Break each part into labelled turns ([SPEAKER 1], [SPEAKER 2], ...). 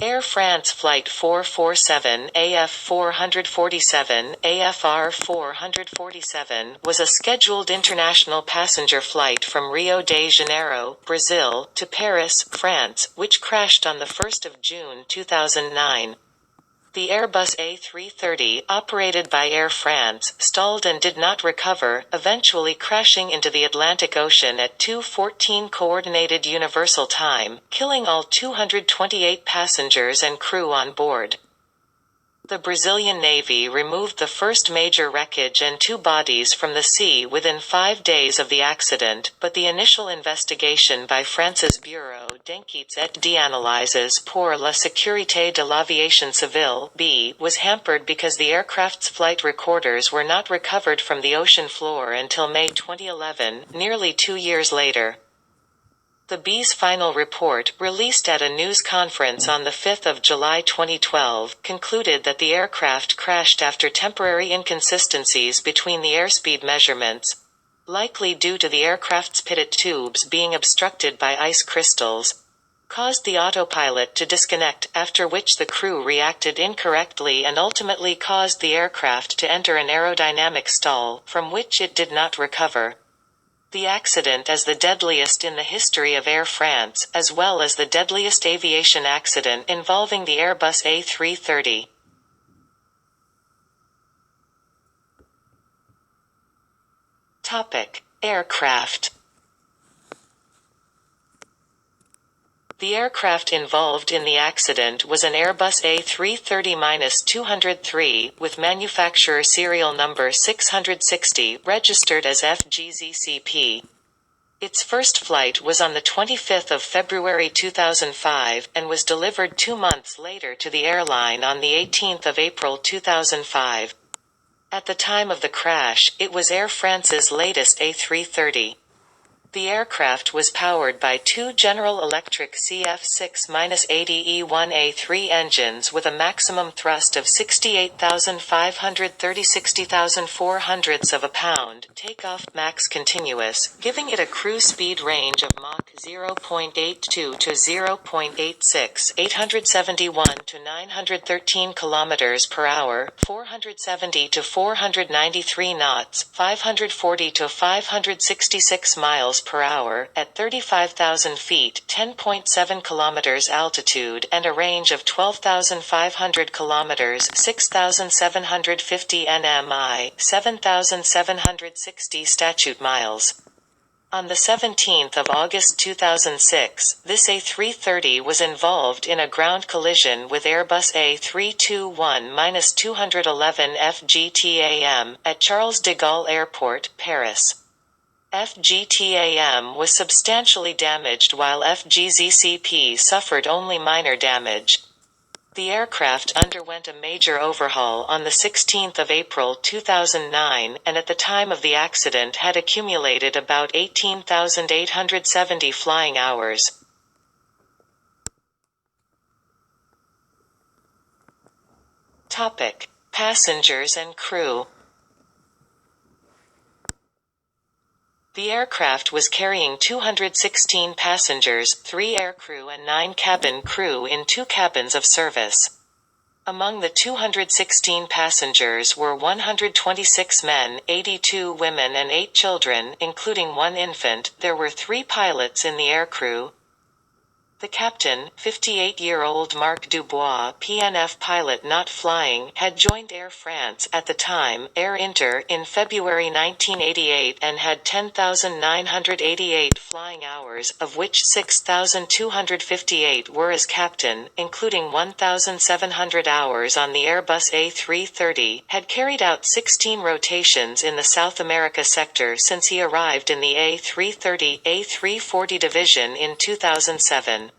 [SPEAKER 1] Air France Flight 447 AF 447 AFR 447 was a scheduled international passenger flight from Rio de Janeiro, Brazil, to Paris, France, which crashed on 1 June 2009. The Airbus A330, operated by Air France, stalled and did not recover, eventually crashing into the Atlantic Ocean at 2:14 Coordinated Universal Time, killing all 228 passengers and crew on board. The Brazilian Navy removed the first major wreckage and 2 bodies from the sea within 5 days of the accident, but the initial investigation by France's Bureau d'enquêtes et d'analyses pour la sécurité de l'aviation civile (B) was hampered because the aircraft's flight recorders were not recovered from the ocean floor until May 2011, nearly 2 years later. The B's final report, released at a news conference on 5 July 2012, concluded that the aircraft crashed after temporary inconsistencies between the airspeed measurements, likely due to the aircraft's pitot tubes being obstructed by ice crystals, caused the autopilot to disconnect, after which the crew reacted incorrectly and ultimately caused the aircraft to enter an aerodynamic stall, from which it did not recover. The accident is the deadliest in the history of Air France, as well as the deadliest aviation accident involving the Airbus A330. Topic: Aircraft. The aircraft involved in the accident was an Airbus A330-203, with manufacturer serial number 660, registered as FGZCP. Its first flight was on 25 February 2005, and was delivered 2 months later to the airline on 18 April 2005. At the time of the crash, it was Air France's latest A330. The aircraft was powered by 2 General Electric CF6-80E1A3 engines with a maximum thrust of 68,530 60,400 pounds, takeoff max continuous, giving it a cruise speed range of Mach 0.82 to 0.86, 871 to 913 km per hour, 470 to 493 knots, 540 to 566 miles per hour, at 35,000 feet, 10.7 kilometers altitude, and a range of 12,500 kilometers, 6,750 nmi, 7,760 statute miles. On 17 August 2006, this A330 was involved in a ground collision with Airbus A321-211 FGTAM, at Charles de Gaulle Airport, Paris. FGTAM was substantially damaged while FGZCP suffered only minor damage. The aircraft underwent a major overhaul on 16 April 2009, and at the time of the accident had accumulated about 18,870 flying hours. Topic: Passengers and crew. The aircraft was carrying 216 passengers, 3 aircrew and 9 cabin crew in 2 cabins of service. Among the 216 passengers were 126 men, 82 women and 8 children, including 1 infant. There were 3 pilots in the aircrew. The captain, 58-year-old Marc Dubois, PNF pilot not flying, had joined Air France at the time, Air Inter, in February 1988 and had 10,988 flying hours, of which 6,258 were as captain, including 1,700 hours on the Airbus A330, had carried out 16 rotations in the South America sector since he arrived in the A330-A340 division in 2007.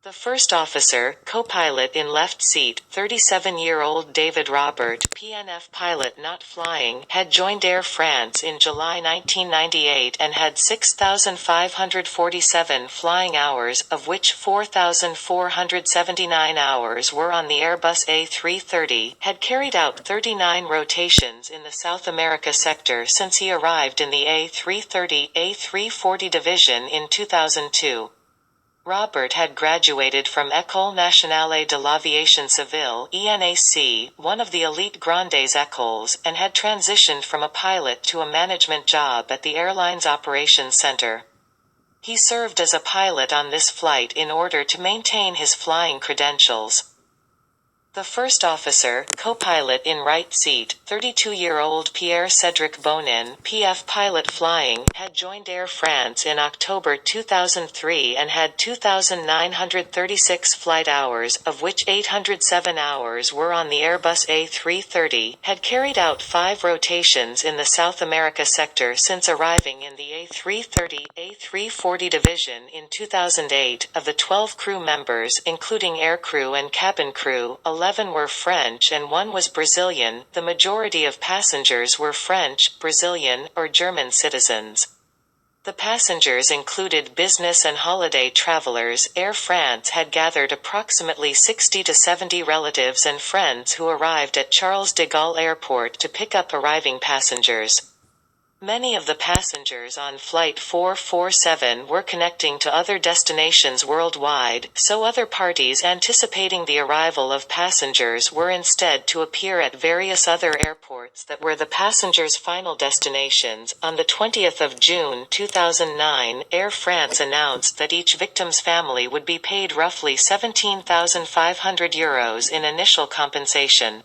[SPEAKER 1] The first officer, co-pilot in left seat, 37-year-old David Robert, PNF pilot not flying, had joined Air France in July 1998 and had 6,547 flying hours, of which 4,479 hours were on the Airbus A330, had carried out 39 rotations in the South America sector since he arrived in the A330-A340 division in 2002. Robert had graduated from École Nationale de l'Aviation Civile (ENAC), one of the elite Grandes Écoles, and had transitioned from a pilot to a management job at the airline's operations center. He served as a pilot on this flight in order to maintain his flying credentials. The first officer, co-pilot in right seat, 32-year-old Pierre-Cédric Bonin, PF pilot flying, had joined Air France in October 2003 and had 2,936 flight hours, of which 807 hours were on the Airbus A330, had carried out 5 rotations in the South America sector since arriving in the A330-A340 division in 2008. Of the 12 crew members, including aircrew and cabin crew, 11 were French and 1 was Brazilian. The majority of passengers were French, Brazilian, or German citizens. The passengers included business and holiday travelers. Air France had gathered approximately 60 to 70 relatives and friends who arrived at Charles de Gaulle Airport to pick up arriving passengers. Many of the passengers on Flight 447 were connecting to other destinations worldwide, so other parties anticipating the arrival of passengers were instead to appear at various other airports that were the passengers' final destinations. On the 20th of June 2009, Air France announced that each victim's family would be paid roughly €17,500 in initial compensation.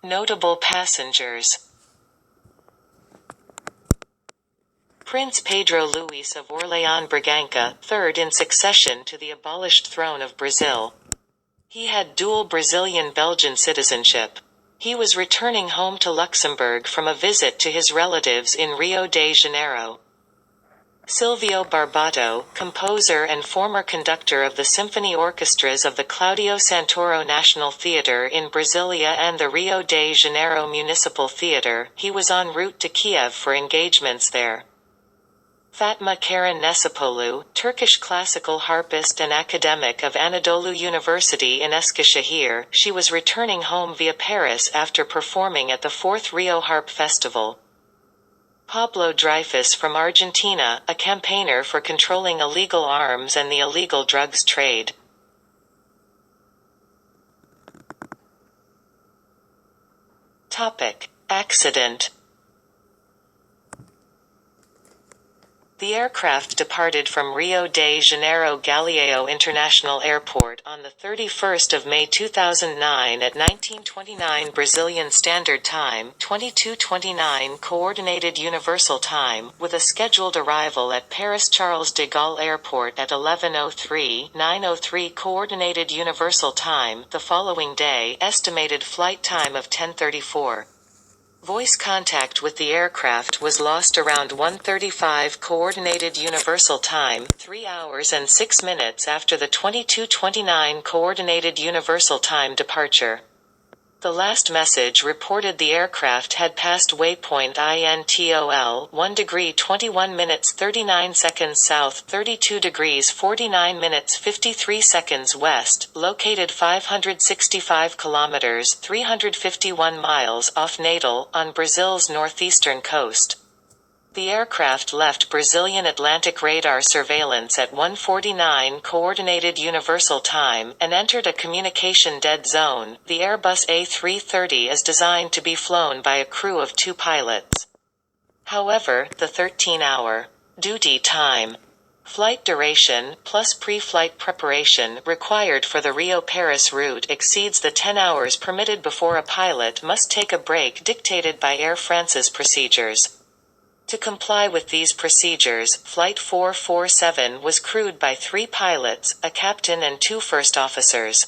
[SPEAKER 1] Notable passengers. Prince Pedro Luis of Orléans-Bragança, third in succession to the abolished throne of Brazil. He had dual Brazilian-Belgian citizenship. He was returning home to Luxembourg from a visit to his relatives in Rio de Janeiro. Silvio Barbato, composer and former conductor of the symphony orchestras of the Claudio Santoro National Theatre in Brasilia and the Rio de Janeiro Municipal Theatre, he was en route to Kiev for engagements there. Fatma Karen Nesipoğlu, Turkish classical harpist and academic of Anadolu University in Eskişehir, she was returning home via Paris after performing at the 4th Rio Harp Festival. Pablo Dreyfus from Argentina, a campaigner for controlling illegal arms and the illegal drugs trade. Accident. The aircraft departed from Rio de Janeiro Galeão International Airport on the 31st of May 2009 at 19:29 Brazilian Standard Time, 22:29 Coordinated Universal Time, with a scheduled arrival at Paris Charles de Gaulle Airport at 11:03, 9:03 Coordinated Universal Time the following day. Estimated flight time of 10:34. Voice contact with the aircraft was lost around 1:35 Coordinated Universal Time, 3 hours and 6 minutes after the 22:29 Coordinated Universal Time departure. The last message reported the aircraft had passed waypoint INTOL 1 degree 21 minutes 39 seconds south 32 degrees 49 minutes 53 seconds west, located 565 kilometers 351 miles off Natal, on Brazil's northeastern coast. The aircraft left Brazilian Atlantic radar surveillance at 1:49 Coordinated Universal Time and entered a communication dead zone. The Airbus A330 is designed to be flown by a crew of 2 pilots. However, the 13-hour duty time flight duration plus pre-flight preparation required for the Rio-Paris route exceeds the 10 hours permitted before a pilot must take a break dictated by Air France's procedures. To comply with these procedures, Flight 447 was crewed by 3 pilots, a captain and 2 first officers.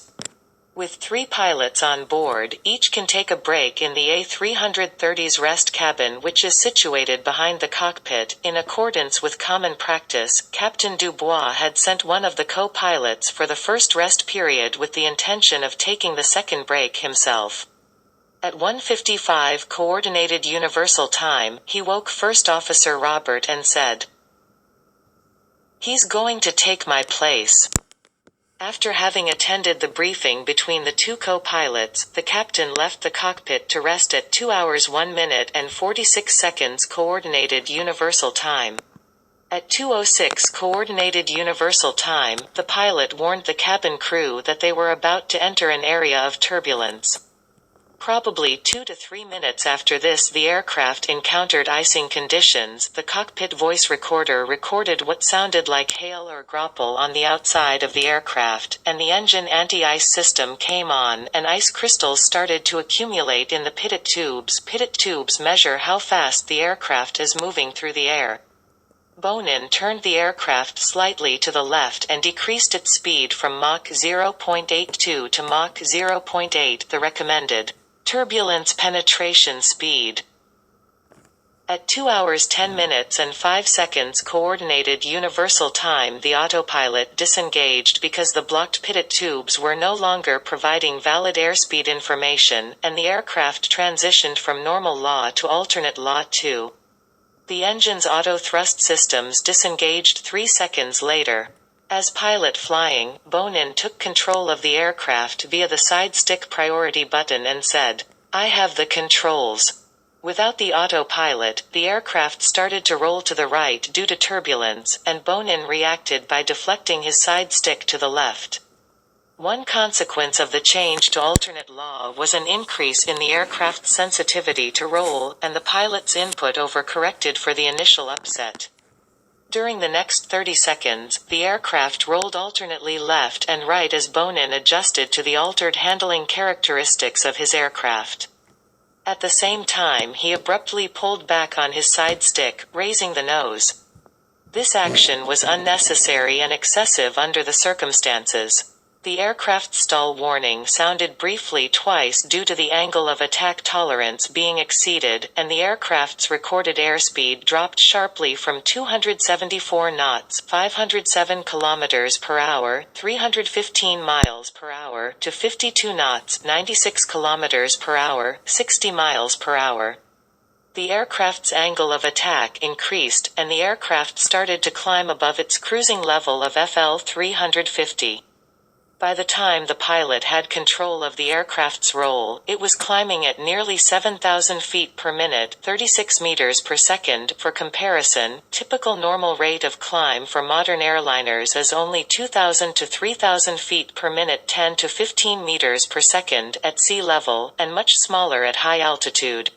[SPEAKER 1] With 3 pilots on board, each can take a break in the A330's rest cabin, which is situated behind the cockpit. In accordance with common practice, Captain Dubois had sent one of the co-pilots for the first rest period with the intention of taking the second break himself. At 1:55 Coordinated Universal Time, he woke First Officer Robert and said, "He's going to take my place." After having attended the briefing between the two co-pilots, the captain left the cockpit to rest at 2 hours 1 minute and 46 seconds Coordinated Universal Time. At 2:06 Coordinated Universal Time, the pilot warned the cabin crew that they were about to enter an area of turbulence. Probably 2 to 3 minutes after this, the aircraft encountered icing conditions. The cockpit voice recorder recorded what sounded like hail or graupel on the outside of the aircraft, and the engine anti-ice system came on, and ice crystals started to accumulate in the pitot tubes. Pitot tubes measure how fast the aircraft is moving through the air. Bonin turned the aircraft slightly to the left and decreased its speed from Mach 0.82 to Mach 0.8, the recommended turbulence penetration speed. At 2 hours 10 minutes and 5 seconds Coordinated Universal Time, the autopilot disengaged because the blocked pitot tubes were no longer providing valid airspeed information, and the aircraft transitioned from normal law to alternate law 2. The engine's auto-thrust systems disengaged 3 seconds later. As pilot flying, Bonin took control of the aircraft via the side stick priority button and said, "I have the controls." Without the autopilot, the aircraft started to roll to the right due to turbulence, and Bonin reacted by deflecting his side stick to the left. One consequence of the change to alternate law was an increase in the aircraft's sensitivity to roll, and the pilot's input overcorrected for the initial upset. During the next 30 seconds, the aircraft rolled alternately left and right as Bonin adjusted to the altered handling characteristics of his aircraft. At the same time, he abruptly pulled back on his side stick, raising the nose. This action was unnecessary and excessive under the circumstances. The aircraft's stall warning sounded briefly twice due to the angle of attack tolerance being exceeded, and the aircraft's recorded airspeed dropped sharply from 274 knots (507 km per hour, 315 miles per hour) to 52 knots (96 km per hour, 60 miles per hour). The aircraft's angle of attack increased, and the aircraft started to climb above its cruising level of FL 350. By the time the pilot had control of the aircraft's roll, it was climbing at nearly 7,000 feet per minute, 36 meters per second. For comparison, typical normal rate of climb for modern airliners is only 2,000 to 3,000 feet per minute, 10 to 15 meters per second at sea level, and much smaller at high altitude.